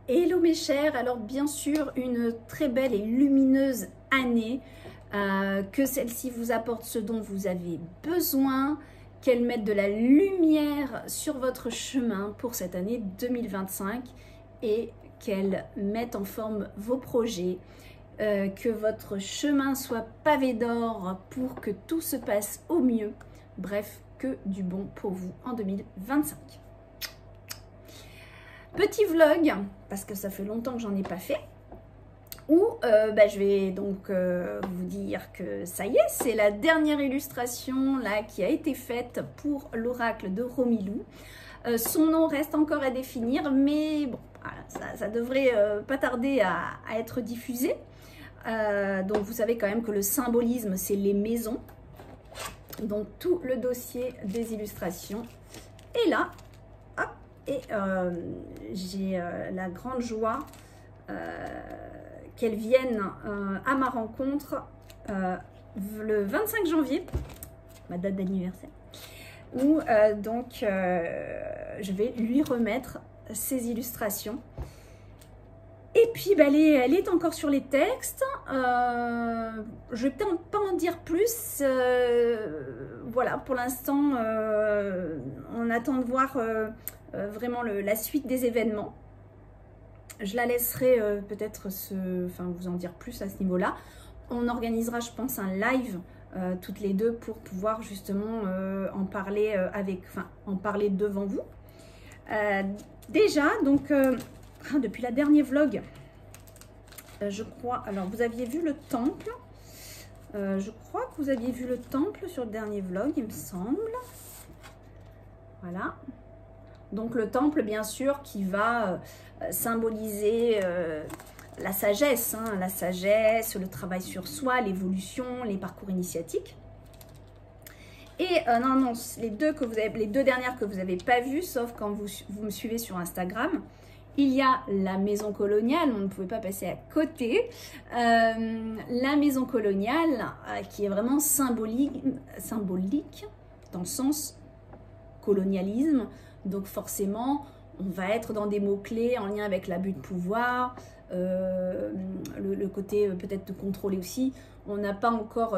Hello mes chers, alors bien sûr une très belle et lumineuse année, que celle-ci vous apporte ce dont vous avez besoin, qu'elle mette de la lumière sur votre chemin pour cette année 2025 et qu'elle mette en forme vos projets, que votre chemin soit pavé d'or pour que tout se passe au mieux, bref, que du bon pour vous en 2025. Petit vlog, parce que ça fait longtemps que j'en ai pas fait, où je vais donc vous dire que ça y est, c'est la dernière illustration là qui a été faite pour l'oracle de Romilou. Son nom reste encore à définir, mais bon, voilà, ça devrait pas tarder à être diffusé. Donc vous savez quand même que le symbolisme, c'est les maisons. Donc tout le dossier des illustrations est là. Et j'ai la grande joie qu'elle vienne à ma rencontre le 25 janvier, ma date d'anniversaire, où je vais lui remettre ses illustrations. Et puis elle est encore sur les textes. Je vais peut-être pas en dire plus. Voilà, pour l'instant, on attend de voir vraiment la suite des événements. Je la laisserai peut-être vous en dire plus à ce niveau-là. On organisera, je pense, un live toutes les deux pour pouvoir justement en parler en parler devant vous. Déjà, donc, depuis la dernière vlog, je crois, alors vous aviez vu le temple. Je crois que vous aviez vu le temple sur le dernier vlog, il me semble. Voilà. Donc le temple, bien sûr, qui va symboliser la sagesse, le travail sur soi, l'évolution, les parcours initiatiques. Et non, les deux dernières que vous n'avez pas vues, sauf quand vous me suivez sur Instagram, il y a la maison coloniale, on ne pouvait pas passer à côté. La maison coloniale qui est vraiment symbolique dans le sens colonialisme. Donc forcément, on va être dans des mots-clés en lien avec l'abus de pouvoir, le côté peut-être de contrôler aussi. On n'a pas encore,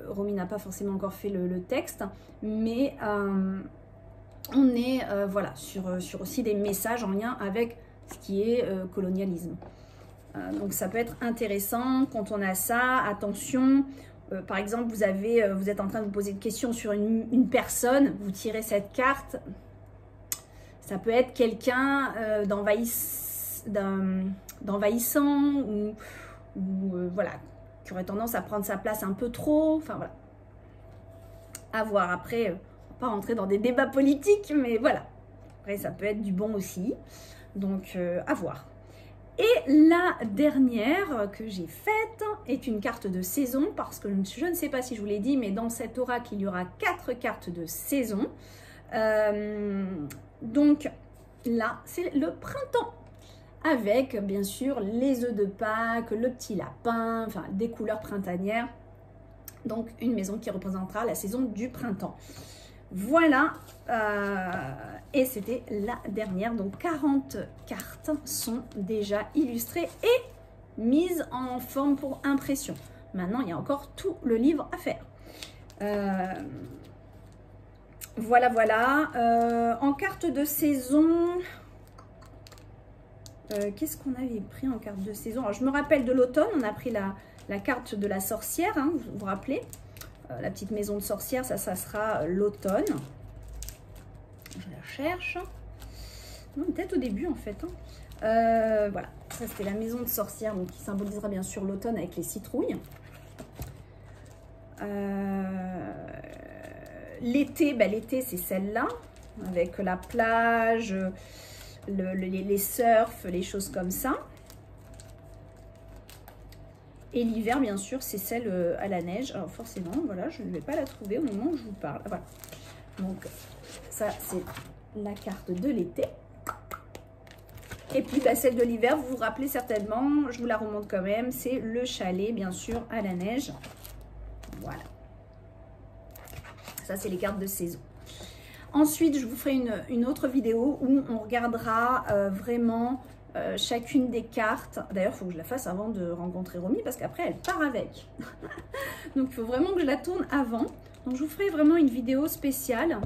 Romy n'a pas forcément encore fait le texte, mais on est voilà, sur aussi des messages en lien avec ce qui est colonialisme. Donc ça peut être intéressant quand on a ça. Attention, par exemple, vous êtes en train de vous poser une question sur une personne, vous tirez cette carte. Ça peut être quelqu'un d'envahissant ou voilà, qui aurait tendance à prendre sa place un peu trop. Enfin voilà. À voir. Après, on va pas rentrer dans des débats politiques, mais voilà. Après, ça peut être du bon aussi. Donc, à voir. Et la dernière que j'ai faite est une carte de saison, parce que je ne sais pas si je vous l'ai dit, mais dans cet oracle, il y aura 4 cartes de saison. Donc là, c'est le printemps, avec bien sûr les œufs de Pâques, le petit lapin, enfin des couleurs printanières. Donc une maison qui représentera la saison du printemps. Voilà, et c'était la dernière. Donc 40 cartes sont déjà illustrées et mises en forme pour impression. Maintenant, il y a encore tout le livre à faire. Voilà. En carte de saison, qu'est-ce qu'on avait pris en carte de saison? Alors, je me rappelle de l'automne, on a pris la carte de la sorcière, hein, vous vous rappelez? La petite maison de sorcière, ça sera l'automne. Je la cherche. Peut-être au début en fait. Hein. Voilà, ça c'était la maison de sorcière, donc qui symbolisera bien sûr l'automne avec les citrouilles. L'été, l'été c'est celle-là, avec la plage, les surfs, les choses comme ça. Et l'hiver, bien sûr, c'est celle à la neige. Alors forcément, voilà, je ne vais pas la trouver au moment où je vous parle. Voilà. Donc, ça, c'est la carte de l'été. Et puis, celle de l'hiver, vous vous rappelez certainement, je vous la remonte quand même, c'est le chalet, bien sûr, à la neige. Voilà. Ça, c'est les cartes de saison. Ensuite, je vous ferai une autre vidéo où on regardera vraiment chacune des cartes. D'ailleurs, il faut que je la fasse avant de rencontrer Romy parce qu'après, elle part avec. Donc, il faut vraiment que je la tourne avant. Donc, je vous ferai vraiment une vidéo spéciale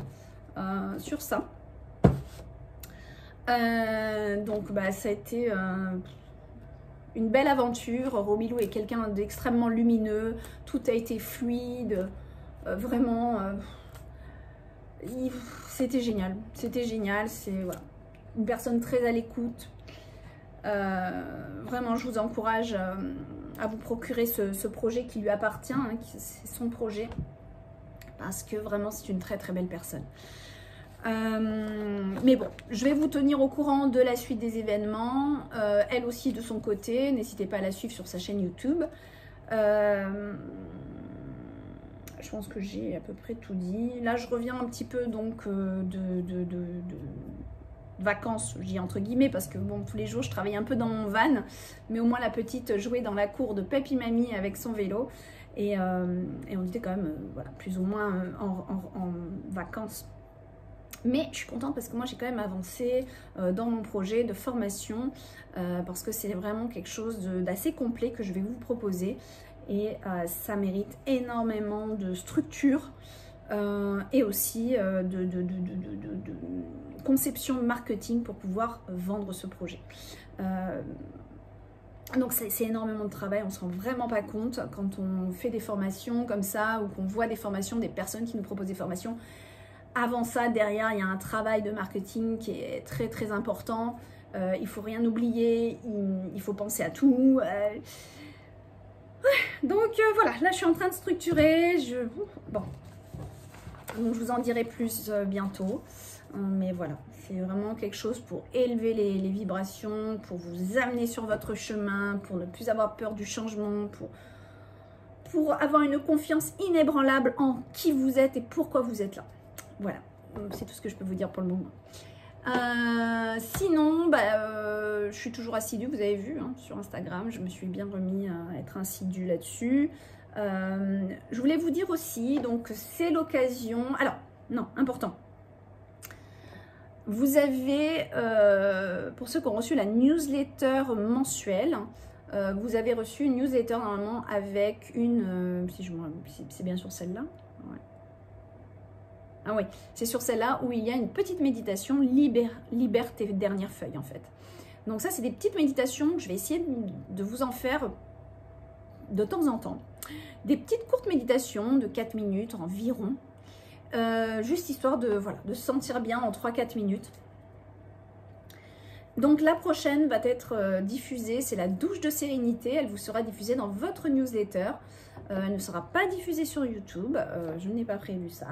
sur ça. Donc, bah, ça a été une belle aventure. Romilou est quelqu'un d'extrêmement lumineux. Tout a été fluide. Vraiment, c'était génial. C'était génial. C'est voilà, une personne très à l'écoute. Vraiment, je vous encourage à vous procurer ce projet qui lui appartient. Hein, c'est son projet. Parce que vraiment, c'est une très très belle personne. Mais bon, je vais vous tenir au courant de la suite des événements. Elle aussi de son côté, n'hésitez pas à la suivre sur sa chaîne YouTube. Je pense que j'ai à peu près tout dit. Là, je reviens un petit peu donc de vacances, je dis entre guillemets, parce que bon, tous les jours, je travaille un peu dans mon van. Mais au moins, la petite jouait dans la cour de Papy Mamie avec son vélo. Et on était quand même voilà, plus ou moins en vacances. Mais je suis contente parce que moi j'ai quand même avancé dans mon projet de formation parce que c'est vraiment quelque chose d'assez complet que je vais vous proposer et ça mérite énormément de structure et aussi de conception marketing pour pouvoir vendre ce projet. Donc c'est énormément de travail, on ne se rend vraiment pas compte quand on fait des formations comme ça ou qu'on voit des formations, des personnes qui nous proposent des formations. Avant ça, derrière, il y a un travail de marketing qui est très très important. Il ne faut rien oublier, il faut penser à tout. Donc voilà, là je suis en train de structurer. Bon, donc je vous en dirai plus bientôt. Mais voilà, c'est vraiment quelque chose pour élever les vibrations, pour vous amener sur votre chemin, pour ne plus avoir peur du changement, pour avoir une confiance inébranlable en qui vous êtes et pourquoi vous êtes là. Voilà, c'est tout ce que je peux vous dire pour le moment. Sinon, je suis toujours assidue, vous avez vu, hein, sur Instagram. Je me suis bien remis à être assidue là-dessus. Je voulais vous dire aussi, donc c'est l'occasion... Alors, non, important. Vous avez, pour ceux qui ont reçu la newsletter mensuelle, vous avez reçu une newsletter normalement avec une... si c'est bien sur celle-là. Ouais. Ah oui, c'est sur celle-là où il y a une petite méditation, libère tes dernières feuilles en fait. Donc ça, c'est des petites méditations, je vais essayer de vous en faire de temps en temps. Des petites courtes méditations de 4 minutes environ, juste histoire de, voilà, de se sentir bien en 3-4 minutes. Donc la prochaine va être diffusée, c'est la douche de sérénité, elle vous sera diffusée dans votre newsletter. Elle ne sera pas diffusée sur YouTube, je n'ai pas prévu ça.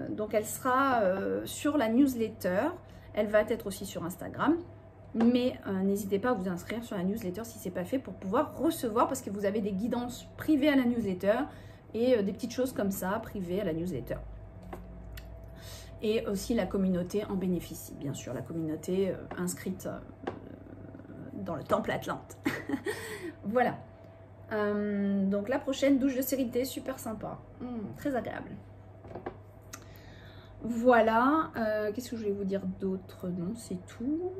Donc elle sera sur la newsletter, elle va être aussi sur Instagram, mais n'hésitez pas à vous inscrire sur la newsletter si ce n'est pas fait pour pouvoir recevoir, parce que vous avez des guidances privées à la newsletter et des petites choses comme ça privées à la newsletter. Et aussi la communauté en bénéficie, bien sûr, la communauté inscrite dans le temple Atlante. Voilà. Donc la prochaine douche de sérénité, super sympa, très agréable. Voilà, qu'est-ce que je voulais vous dire d'autre? Non, c'est tout.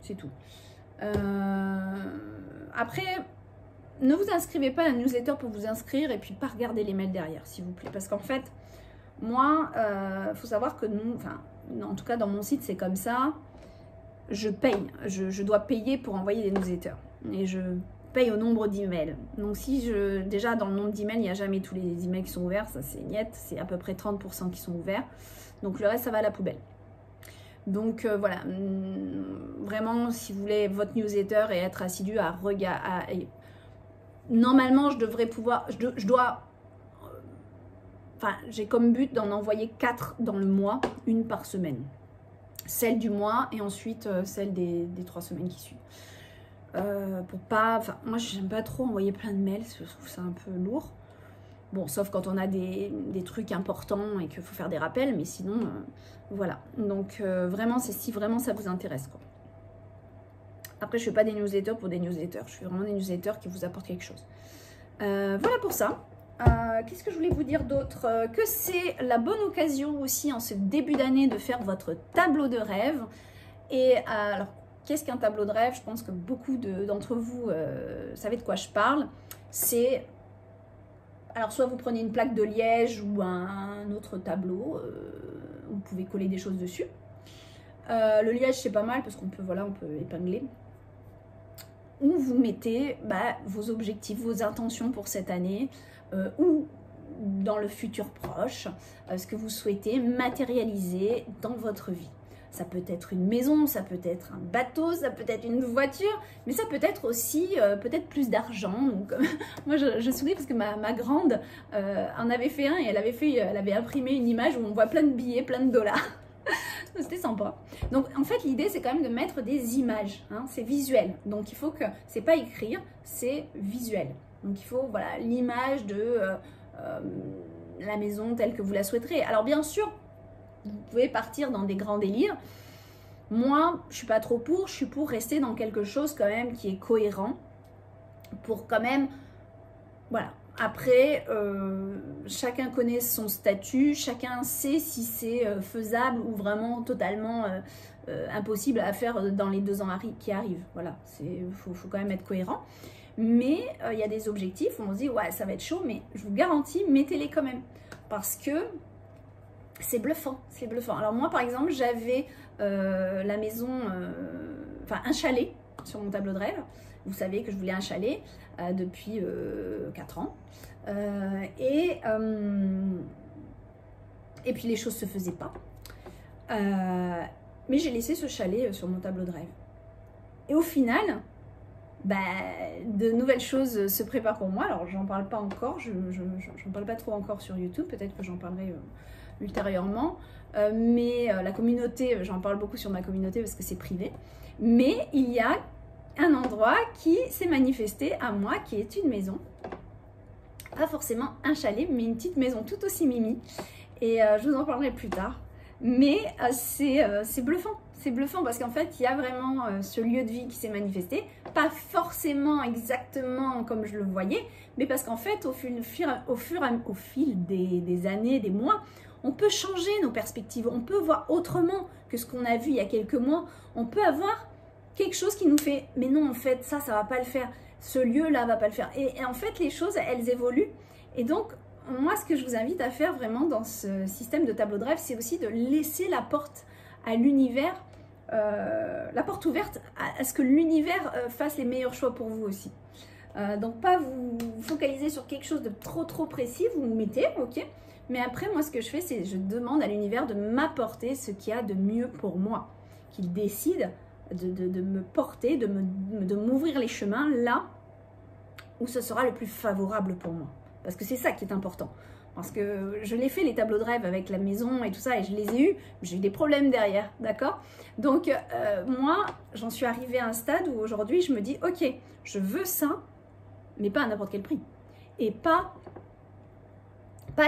C'est tout. Après, ne vous inscrivez pas à la newsletter pour vous inscrire et puis pas regarder les mails derrière, s'il vous plaît. Parce qu'en fait, moi, faut savoir que nous, enfin, en tout cas dans mon site, c'est comme ça. Je paye, je dois payer pour envoyer des newsletters. Et je paye au nombre d'emails. Donc si déjà dans le nombre d'emails, il n'y a jamais tous les emails qui sont ouverts, ça c'est niet, c'est à peu près 30% qui sont ouverts. Donc le reste, ça va à la poubelle. Donc voilà, vraiment, si vous voulez votre newsletter et être assidu à regarder, normalement, je devrais pouvoir, je dois, enfin, j'ai comme but d'en envoyer 4 dans le mois, une par semaine. Celle du mois et ensuite celle des 3 semaines qui suivent. Pour pas, enfin, moi j'aime pas trop envoyer plein de mails, je trouve ça un peu lourd. Bon, sauf quand on a des trucs importants et qu'il faut faire des rappels, mais sinon, voilà. Donc vraiment, c'est si vraiment ça vous intéresse, quoi. Après, je fais pas des newsletters pour des newsletters, je fais vraiment des newsletters qui vous apportent quelque chose. Voilà pour ça. Qu'est-ce que je voulais vous dire d'autre? Que c'est la bonne occasion aussi en ce début d'année de faire votre tableau de rêve. Et alors, qu'est-ce qu'un tableau de rêve? Je pense que beaucoup d'entre vous savez de quoi je parle. C'est, alors soit vous prenez une plaque de liège ou un autre tableau, vous pouvez coller des choses dessus. Le liège c'est pas mal parce qu'on peut, voilà, on peut épingler. Où vous mettez vos objectifs, vos intentions pour cette année, ou dans le futur proche, ce que vous souhaitez matérialiser dans votre vie. Ça peut être une maison, ça peut être un bateau, ça peut être une voiture, mais ça peut être aussi peut-être plus d'argent. Donc moi je souris parce que ma grande en avait fait un et elle avait imprimé une image où on voit plein de billets, plein de dollars. C'était sympa. Donc en fait l'idée c'est quand même de mettre des images, hein, c'est visuel. Donc il faut que, c'est pas écrire, c'est visuel. Donc il faut, voilà, l'image de la maison telle que vous la souhaiterez. Alors bien sûr, vous pouvez partir dans des grands délires. Moi, je suis pas trop pour, je suis pour rester dans quelque chose quand même qui est cohérent. Pour quand même, voilà. Après, chacun connaît son statut, chacun sait si c'est faisable ou vraiment totalement impossible à faire dans les 2 ans qui arrivent. Voilà, faut quand même être cohérent. Mais il y a des objectifs où on se dit, ouais, ça va être chaud, mais je vous garantis, mettez-les quand même. Parce que c'est bluffant, c'est bluffant. Alors moi, par exemple, j'avais la maison, enfin un chalet sur mon tableau de rêve. Vous savez que je voulais un chalet depuis 4 ans. Et puis les choses ne se faisaient pas. Mais j'ai laissé ce chalet sur mon tableau de rêve. Et au final, de nouvelles choses se préparent pour moi. Alors j'en parle pas encore, je n'en parle pas trop encore sur YouTube. Peut-être que j'en parlerai ultérieurement. Mais la communauté, j'en parle beaucoup sur ma communauté parce que c'est privé. Mais il y a un endroit qui s'est manifesté à moi, qui est une maison. Pas forcément un chalet, mais une petite maison tout aussi mimi. Et je vous en parlerai plus tard. Mais c'est bluffant. C'est bluffant parce qu'en fait, il y a vraiment ce lieu de vie qui s'est manifesté. Pas forcément exactement comme je le voyais, mais parce qu'en fait, au fil des années, des mois, on peut changer nos perspectives. On peut voir autrement que ce qu'on a vu il y a quelques mois. On peut avoir quelque chose qui nous fait, mais non, en fait, ça va pas le faire. Ce lieu-là va pas le faire. Et en fait, les choses, elles évoluent. Et donc, moi, ce que je vous invite à faire vraiment dans ce système de tableau de rêve, c'est aussi de laisser la porte à l'univers, la porte ouverte à ce que l'univers fasse les meilleurs choix pour vous aussi. Donc, pas vous focaliser sur quelque chose de trop précis, vous vous mettez, ok. Mais après, moi, ce que je fais, c'est je demande à l'univers de m'apporter ce qu'il y a de mieux pour moi. Qu'il décide de me porter, de m'ouvrir les chemins là où ce sera le plus favorable pour moi. Parce que c'est ça qui est important. Parce que je l'ai fait les tableaux de rêve avec la maison et tout ça et je les ai eus, j'ai eu des problèmes derrière, d'accord? Donc moi, j'en suis arrivée à un stade où aujourd'hui je me dis, ok, je veux ça, mais pas à n'importe quel prix. Et pas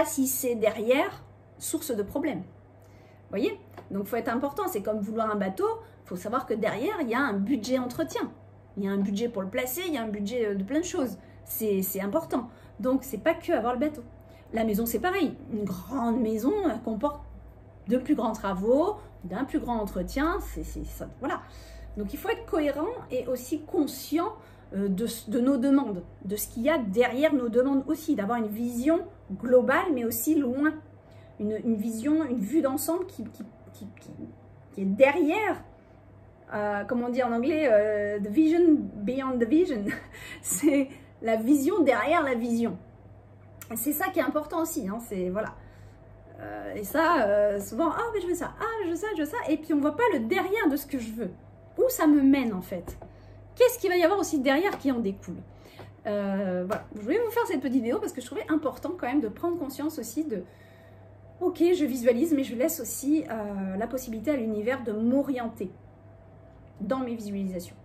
si c'est derrière source de problème. Vous voyez? Donc il faut être important, c'est comme vouloir un bateau, il faut savoir que derrière, il y a un budget entretien. Il y a un budget pour le placer, il y a un budget de plein de choses. C'est important. Donc, c'est pas que avoir le bateau. La maison, c'est pareil. Une grande maison comporte de plus grands travaux, d'un plus grand entretien. Ça, voilà. Donc, il faut être cohérent et aussi conscient de nos demandes, de ce qu'il y a derrière nos demandes aussi, d'avoir une vision globale, mais aussi loin. Une vision, une vue d'ensemble qui est derrière. Comment on dit en anglais, the vision beyond the vision. C'est la vision derrière la vision. C'est ça qui est important aussi, hein, c'est voilà. Et ça, souvent, ah mais je veux ça, ah je veux ça, je veux ça, et puis on voit pas le derrière de ce que je veux. Où ça me mène en fait. Qu'est-ce qu'il va y avoir aussi derrière qui en découle. Voilà, je voulais vous faire cette petite vidéo parce que je trouvais important quand même de prendre conscience aussi de, ok, je visualise, mais je laisse aussi la possibilité à l'univers de m'orienter dans mes visualisations.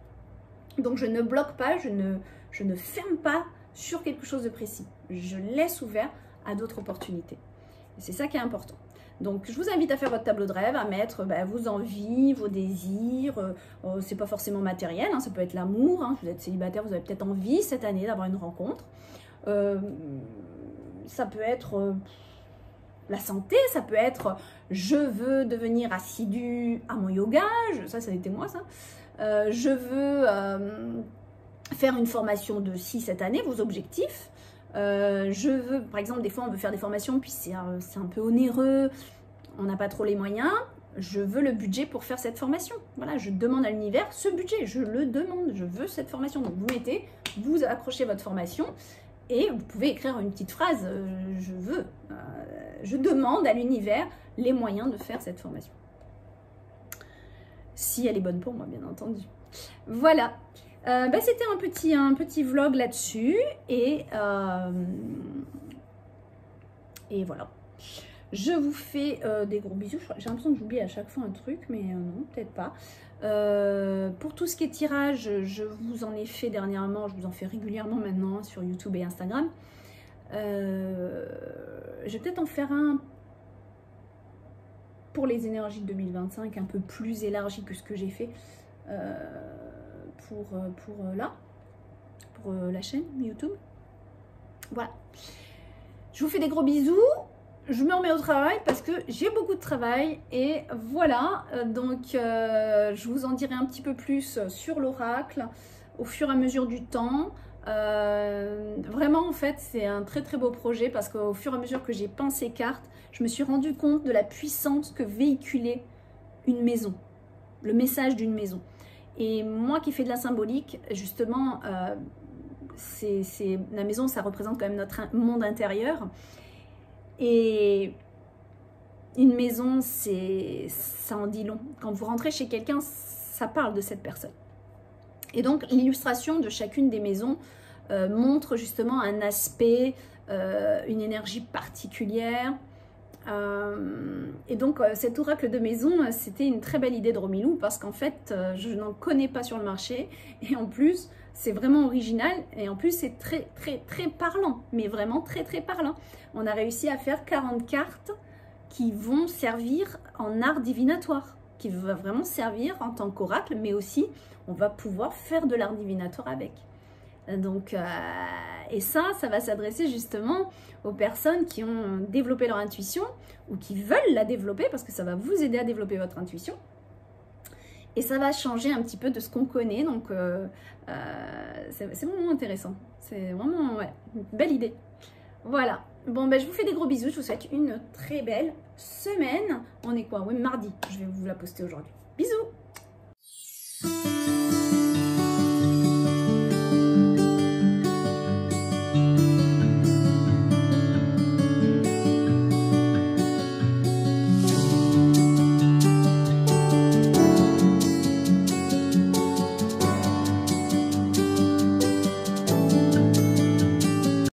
Donc je ne bloque pas, je ne ferme pas sur quelque chose de précis. Je laisse ouvert à d'autres opportunités. C'est ça qui est important. Donc je vous invite à faire votre tableau de rêve, à mettre vos envies, vos désirs. C'est pas forcément matériel, hein, ça peut être l'amour. Hein. Si vous êtes célibataire, vous avez peut-être envie cette année d'avoir une rencontre. ça peut être la santé, ça peut être je veux devenir assidu à mon yoga, ça a été moi ça. Je veux faire une formation de 6-7 années, vos objectifs. Je veux, par exemple, des fois on veut faire des formations, puis c'est un peu onéreux, on n'a pas trop les moyens. Je veux le budget pour faire cette formation. Voilà, je demande à l'univers ce budget, je le demande, je veux cette formation. Donc vous accrochez votre formation et vous pouvez écrire une petite phrase, je demande à l'univers les moyens de faire cette formation. Si elle est bonne pour moi, bien entendu. Voilà, c'était un petit vlog là-dessus et voilà. Je vous fais des gros bisous. J'ai l'impression que j'oublie à chaque fois un truc, mais non, peut-être pas. Pour tout ce qui est tirage, je vous en ai fait dernièrement, je vous en fais régulièrement maintenant sur YouTube et Instagram. Je vais peut-être en faire un pour les énergies de 2025, un peu plus élargi que ce que j'ai fait pour la chaîne YouTube. Voilà. Je vous fais des gros bisous. Je me remets au travail parce que j'ai beaucoup de travail et voilà, donc je vous en dirai un petit peu plus sur l'oracle au fur et à mesure du temps. Vraiment en fait c'est un très très beau projet parce qu'au fur et à mesure que j'ai peint ces cartes, je me suis rendu compte de la puissance que véhiculait une maison, le message d'une maison. Et moi qui fais de la symbolique, justement, la maison ça représente quand même notre monde intérieur. Et une maison, ça en dit long. Quand vous rentrez chez quelqu'un, ça parle de cette personne. Et donc, l'illustration de chacune des maisons montre justement un aspect, une énergie particulière. Et donc, cet oracle de maison, c'était une très belle idée de Romilou parce qu'en fait, je n'en connais pas sur le marché. Et en plus, c'est vraiment original et en plus c'est très très très parlant, mais vraiment très très parlant. On a réussi à faire 40 cartes qui vont servir en art divinatoire, qui va vraiment servir en tant qu'oracle, mais aussi on va pouvoir faire de l'art divinatoire avec. Donc, et ça va s'adresser justement aux personnes qui ont développé leur intuition ou qui veulent la développer parce que ça va vous aider à développer votre intuition. Et ça va changer un petit peu de ce qu'on connaît, donc c'est vraiment intéressant. C'est vraiment une belle idée. Voilà. Bon, je vous fais des gros bisous. Je vous souhaite une très belle semaine. On est quoi? Oui, mardi. Je vais vous la poster aujourd'hui. Bisous!